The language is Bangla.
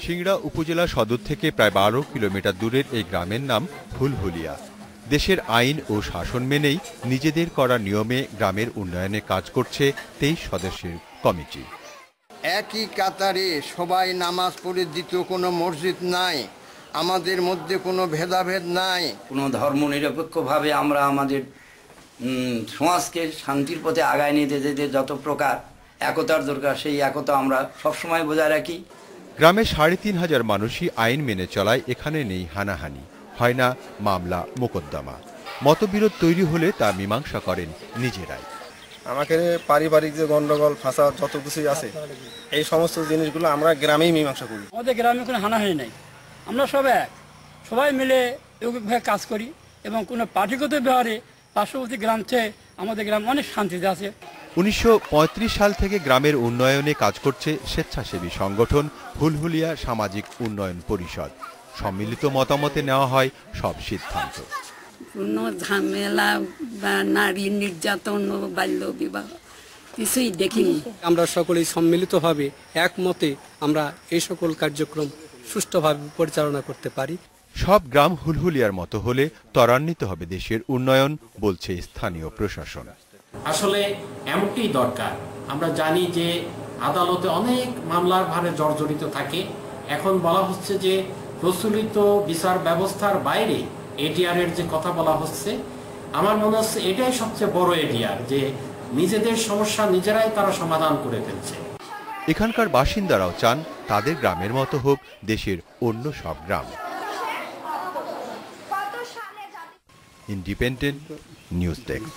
সিংড়া উপজেলা সদর থেকে প্রায় ১২ কিলোমিটার দূরের এই গ্রামের নাম হুলহুলিয়া। দেশের আইন ও শাসন মেনেই নিজেদের করা নিয়মে গ্রামের উন্নয়নে কাজ করছে ২৩ সদস্যের কমিটি। একই কাতারে সবাই নামাজ পড়ে, দ্বিতীয় কোনো মসজিদ নাই, আমাদের মধ্যে কোনো ভেদাভেদ নাই। কোনো ধর্মনিরপেক্ষভাবে আমরা আমাদের সমাজকে শান্তির পথে আগায় নিতে যেতে যত প্রকার একতার দরকার, সেই একতা আমরা সবসময় বজায় রাখি। গ্রামের ৩৫০০ মানুষই আইন মেনে চলায় এখানে নেই হানাহানি, হয় না মামলা মোকদ্দমা। মতবিরোধ তৈরি হলে তা মীমাংসা করেন নিজেরাই। আমাকে পারিবারিক যে গন্ডগোল ফাঁসা যত কিছুই আছে, এই সমস্ত জিনিসগুলো আমরা গ্রামেই মীমাংসা করি। আমাদের গ্রামে কোনো হানাহানি নাই, আমরা সবাই মিলে একভাবে কাজ করি এবং কোনো পার্টিগত ব্যবহারে পার্শ্ববর্তী গ্রাম থেকে আমাদের গ্রাম অনেক শান্তিতে আছে। ১৯৩৫ সাল থেকে গ্রামের উন্নয়নে কাজ করছে স্বেচ্ছাসেবী সংগঠন হুলহুলিয়া সামাজিক উন্নয়ন পরিষদ। সম্মিলিত মতামতে নেওয়া হয় সব সিদ্ধান্ত। কোনো ঝামেলা বা নারী নির্যাতন ও বাল্য বিবাহ কিছুই দেখিনি। আমরা সকলেই সম্মিলিতভাবে একমতে আমরা এই সকল কার্যক্রম সুষ্ঠুভাবে পরিচালনা করতে পারি। সব গ্রাম হুলহুলিয়ার মতো হলে ত্বরান্বিত হবে দেশের উন্নয়ন, বলছে স্থানীয় প্রশাসন। আসলে এমনটি দরকার। আমরা জানি যে আদালতে অনেক মামলার ভারে জর্জরিত থাকে। এখন বলা হচ্ছে যে প্রচলিত বিচার ব্যবস্থার বাইরে এডিআর এর যে কথা বলা হচ্ছে, আমার মনে হচ্ছে এটাই সবচেয়ে বড় এডিআর, যে নিজেদের সমস্যা নিজেরাই তারা সমাধান করে ফেলছে। এখানকার বাসিন্দারাও চান তাদের গ্রামের মতো হোক দেশের অন্য সব গ্রাম। Independent news desk.